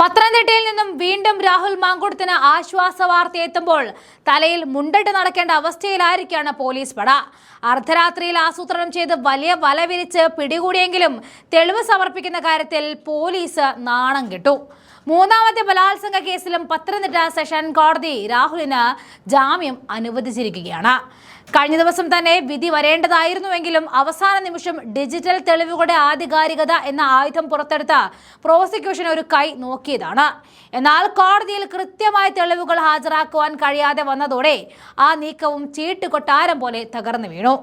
പത്തനംതിട്ടയിൽ നിന്നും വീണ്ടും രാഹുൽ മാങ്കൂട്ടത്തിന് ആശ്വാസ വാർത്തയെത്തുമ്പോൾ തലയിൽ മുണ്ടിട്ട് നടക്കേണ്ട അവസ്ഥയിലായിരിക്കാണ് പോലീസ് പട. അർദ്ധരാത്രിയിൽ ആസൂത്രണം ചെയ്ത് വലിയ വല വിരിച്ച് പിടികൂടിയെങ്കിലും തെളിവ് സമർപ്പിക്കുന്ന കാര്യത്തിൽ പോലീസ് നാണം കെട്ടു. മൂന്നാമത്തെ ബലാത്സംഗ കേസിലും പത്തനംതിട്ട സെഷൻ കോടതി രാഹുലിന് ജാമ്യം അനുവദിച്ചിരിക്കുകയാണ്. കഴിഞ്ഞ ദിവസം തന്നെ വിധി വരേണ്ടതായിരുന്നുവെങ്കിലും അവസാന നിമിഷം ഡിജിറ്റൽ തെളിവുകളുടെ ആധികാരികത എന്ന ആയുധം പുറത്തെടുത്ത പ്രോസിക്യൂഷൻ ഒരു കൈ നോക്കിയതാണ്. എന്നാൽ കോടതിയിൽ കൃത്യമായ തെളിവുകൾ ഹാജരാക്കുവാൻ കഴിയാതെ വന്നതോടെ ആ നീക്കവും ചീട്ടുകൊട്ടാരം പോലെ തകർന്നു വീണു.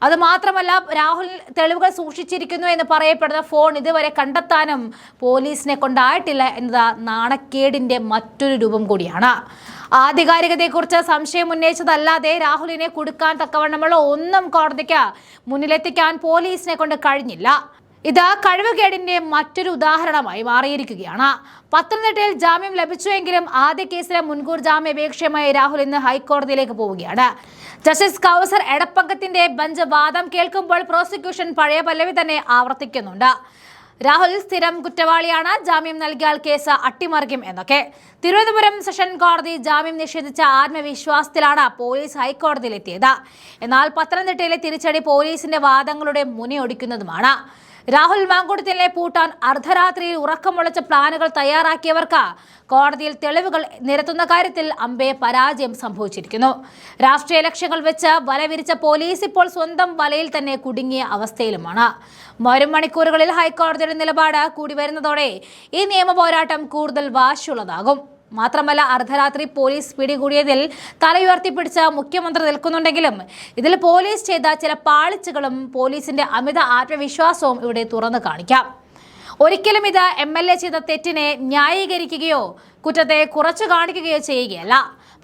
അതുമാത്രമല്ല, രാഹുൽ തെളിവുകൾ സൂക്ഷിച്ചിരിക്കുന്നു എന്ന് പറയപ്പെടുന്ന ഫോൺ ഇതുവരെ കണ്ടെത്താനും പോലീസിനെ കൊണ്ടായിട്ടില്ല എന്നത് നാണക്കേടിന്റെ മറ്റൊരു രൂപം കൂടിയാണ്. ആധികാരികതയെക്കുറിച്ച് സംശയം ഉന്നയിച്ചതല്ലാതെ രാഹുലിനെ കുടുക്കാൻ തക്കവണ്ണമുള്ള ഒന്നും കോടതിക്ക് മുന്നിലെത്തിക്കാൻ പോലീസിനെ കൊണ്ട് കഴിഞ്ഞില്ല. ഇത് കഴിവുകേടിന്റെ മറ്റൊരു ഉദാഹരണമായി മാറിയിരിക്കുകയാണ്. പത്തനംതിട്ടയിൽ ജാമ്യം ലഭിച്ചുവെങ്കിലും ആദ്യ കേസിലെ മുൻകൂർ ജാമ്യാപേക്ഷയുമായി രാഹുൽ ഇന്ന് ഹൈക്കോടതിയിലേക്ക് പോവുകയാണ്. ജസ്റ്റിസ് കൗസർ എടപ്പങ്കത്തിന്റെ ബെഞ്ച് വാദം കേൾക്കുമ്പോൾ പ്രോസിക്യൂഷൻ പഴയ പല്ലവി തന്നെ ആവർത്തിക്കുന്നുണ്ട്. രാഹുൽ സ്ഥിരം കുറ്റവാളിയാണ്, ജാമ്യം നൽകിയാൽ കേസ് അട്ടിമറിക്കും എന്നൊക്കെ. തിരുവനന്തപുരം സെഷൻ കോടതി ജാമ്യം നിഷേധിച്ച ആത്മവിശ്വാസത്തിലാണ് പോലീസ് ഹൈക്കോടതിയിലെത്തിയത്. എന്നാൽ പത്തനംതിട്ടയിലെ തിരിച്ചടി പോലീസിന്റെ വാദങ്ങളുടെ മുനയൊടിക്കുന്നതുമാണ്. രാഹുൽ മാങ്കൂട്ടത്തിനെ പൂട്ടാൻ അർദ്ധരാത്രിയിൽ ഉറക്കമൊളച്ച പ്ലാനുകൾ തയ്യാറാക്കിയവർക്ക് കോടതിയിൽ തെളിവുകൾ നിരത്തുന്ന കാര്യത്തിൽ അമ്പേ പരാജയം സംഭവിച്ചിരിക്കുന്നു. രാഷ്ട്രീയ ലക്ഷ്യങ്ങൾ വെച്ച് വല വിരിച്ച പോലീസ് ഇപ്പോൾ സ്വന്തം വലയിൽ തന്നെ കുടുങ്ങിയ അവസ്ഥയിലുമാണ്. വരും മണിക്കൂറുകളിൽ ഹൈക്കോടതിയുടെ നിലപാട് കൂടി വരുന്നതോടെ ഈ നിയമ പോരാട്ടം കൂടുതൽ വാശിയുള്ളതാകും. മാത്രമല്ല, അർദ്ധരാത്രി പോലീസ് പിടികൂടിയതിൽ തലയുയർത്തിപ്പിടിച്ച മുഖ്യമന്ത്രി നിൽക്കുന്നുണ്ടെങ്കിലും ഇതിൽ പോലീസ് ചെയ്ത ചില പാളിച്ചകളും പോലീസിന്റെ അമിത ആത്മവിശ്വാസവും ഇവിടെ തുറന്നു കാണിക്കാം. ഒരിക്കലും ഇത് MLA ചെയ്ത തെറ്റിനെ ന്യായീകരിക്കുകയോ കുറ്റത്തെ കുറച്ചു കാണിക്കുകയോ ചെയ്യുകയല്ല.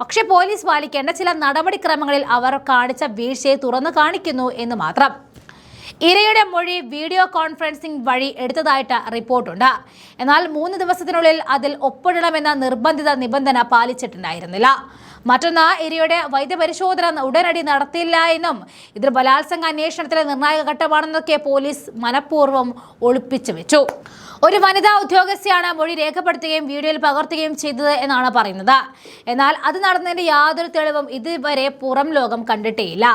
പക്ഷേ പോലീസ് പാലിക്കേണ്ട ചില നടപടിക്രമങ്ങളിൽ അവർ കാണിച്ച വീഴ്ചയെ തുറന്നു കാണിക്കുന്നു എന്ന് മാത്രം. ഇരയുടെ മൊഴി വീഡിയോ കോൺഫറൻസിംഗ് വഴി എടുത്തതായിട്ട് റിപ്പോർട്ടുണ്ട്. എന്നാൽ 3 ദിവസത്തിനുള്ളിൽ അതിൽ ഒപ്പിടണമെന്ന നിർബന്ധിത നിബന്ധന പാലിച്ചിട്ടുണ്ടായിരുന്നില്ല. മറ്റൊന്ന്, ഇരയുടെ വൈദ്യപരിശോധന ഉടനടി നടത്തിയില്ല എന്നും ഇത് ബലാത്സംഗ അന്വേഷണത്തിലെ നിർണായക ഘട്ടമാണെന്നൊക്കെ പോലീസ് മനഃപൂർവ്വം ഒളിപ്പിച്ചു വെച്ചു. ഒരു വനിതാ ഉദ്യോഗസ്ഥയാണ് മൊഴി രേഖപ്പെടുത്തുകയും വീഡിയോയിൽ പകർത്തുകയും ചെയ്തത് എന്നാണ് പറയുന്നത്. എന്നാൽ അത് നടന്നതിന്റെ യാതൊരു തെളിവും ഇതുവരെ പുറം ലോകം കണ്ടിട്ടേയില്ല.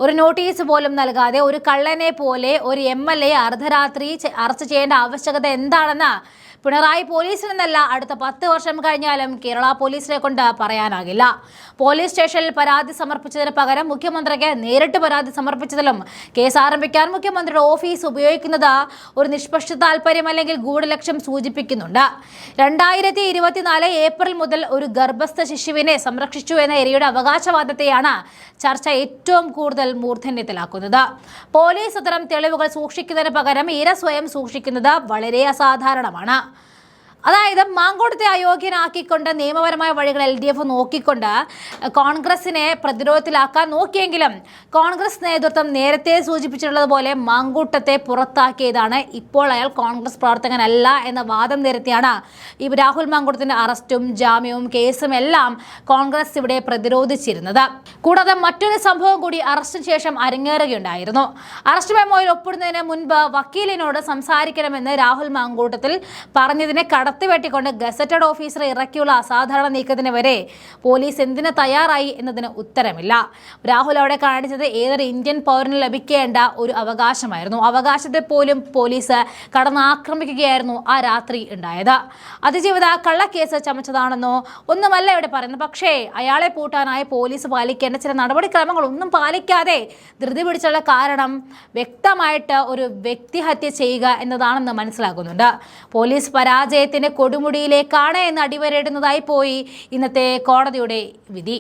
ഒരു നോട്ടീസ് പോലും നൽകാതെ ഒരു കള്ളനെ പോലെ ഒരു MLA അർദ്ധരാത്രി അറസ്റ്റ് ചെയ്യേണ്ട ആവശ്യകത എന്താണെന്ന് പിണറായി പോലീസിനെന്നല്ല അടുത്ത 10 വർഷം കഴിഞ്ഞാലും കേരള പോലീസിനെ കൊണ്ട് പറയാനാകില്ല. പോലീസ് സ്റ്റേഷനിൽ പരാതി സമർപ്പിച്ചതിന് പകരം മുഖ്യമന്ത്രിക്ക് നേരിട്ട് പരാതി സമർപ്പിച്ചതിലും കേസ് ആരംഭിക്കാൻ മുഖ്യമന്ത്രിയുടെ ഓഫീസ് ഉപയോഗിക്കുന്നത് ഒരു നിഷ്പക്ഷ താല്പര്യം അല്ലെങ്കിൽ ഗൂഢലക്ഷ്യം സൂചിപ്പിക്കുന്നുണ്ട്. 2024 ഏപ്രിൽ മുതൽ ഒരു ഗർഭസ്ഥ ശിശുവിനെ സംരക്ഷിച്ചു എന്ന ഇരയുടെ അവകാശവാദത്തെയാണ് ചർച്ച ഏറ്റവും കൂടുതൽ മൂർധന്യത്തിലാക്കുന്നത്. പോലീസ് അത്തരം തെളിവുകൾ സൂക്ഷിക്കുന്നതിന് പകരം ഇര സ്വയം സൂക്ഷിക്കുന്നത് വളരെ അസാധാരണമാണ്. അതായത് മാങ്കൂട്ടത്തെ അയോഗ്യനാക്കിക്കൊണ്ട് നിയമപരമായ വഴികൾ LDF നോക്കിക്കൊണ്ട് കോൺഗ്രസിനെ പ്രതിരോധത്തിലാക്കാൻ നോക്കിയെങ്കിലും കോൺഗ്രസ് നേതൃത്വം നേരത്തെ സൂചിപ്പിച്ചിട്ടുള്ളതുപോലെ മാങ്കൂട്ടത്തെ പുറത്താക്കിയതാണ്. ഇപ്പോൾ അയാൾ കോൺഗ്രസ് പ്രവർത്തകനല്ല എന്ന വാദം നിരത്തിയാണ് ഈ രാഹുൽ മാങ്കൂട്ടത്തിന്റെ അറസ്റ്റും ജാമ്യവും കേസും എല്ലാം കോൺഗ്രസ് ഇവിടെ പ്രതിരോധിച്ചിരുന്നത്. കൂടാതെ മറ്റൊരു സംഭവം കൂടി അറസ്റ്റിന് ശേഷം അരങ്ങേറുകയുണ്ടായിരുന്നു. അറസ്റ്റ് മെമ്മോയിൽ ഒപ്പിടുന്നതിന് മുൻപ് വക്കീലിനോട് സംസാരിക്കണമെന്ന് രാഹുൽ മാങ്കൂട്ടത്തിൽ പറഞ്ഞതിനെ കടത്തിവെട്ടിക്കൊണ്ട് ഗസറ്റഡ് ഓഫീസറെ ഇറക്കിയുള്ള അസാധാരണ നീക്കത്തിന് വരെ പോലീസ് എന്തിന് തയ്യാറായി എന്നതിന് ഉത്തരമില്ല. രാഹുൽ അവിടെ കാണിച്ചത് ഏതൊരു ഇന്ത്യൻ പൗരന് ലഭിക്കേണ്ട ഒരു അവകാശമായിരുന്നു. അവകാശത്തെ പോലും പോലീസ് കടന്നാക്രമിക്കുകയായിരുന്നു ആ രാത്രി ഉണ്ടായത്. അതിജീവിത കള്ളക്കേസ് ചമച്ചതാണെന്നോ ഒന്നുമല്ല ഇവിടെ പറയുന്നത്. പക്ഷേ അയാളെ പൂട്ടാനായി പോലീസ് പാലിക്കേണ്ട ചില നടപടിക്രമങ്ങൾ ഒന്നും പാലിക്കാതെ ധൃതി പിടിച്ചുള്ള കാരണം വ്യക്തമായിട്ട് ഒരു വ്യക്തിഹത്യ ചെയ്യുക എന്നതാണെന്ന് മനസ്സിലാക്കുന്നുണ്ട്. പോലീസ് പരാജയത്തിന്റെ കൊടുമുടിയിലേക്കാണ് എന്ന് അടിവരയിടുന്നതായി പോയി ഇന്നത്തെ കോടതിയുടെ വിധി.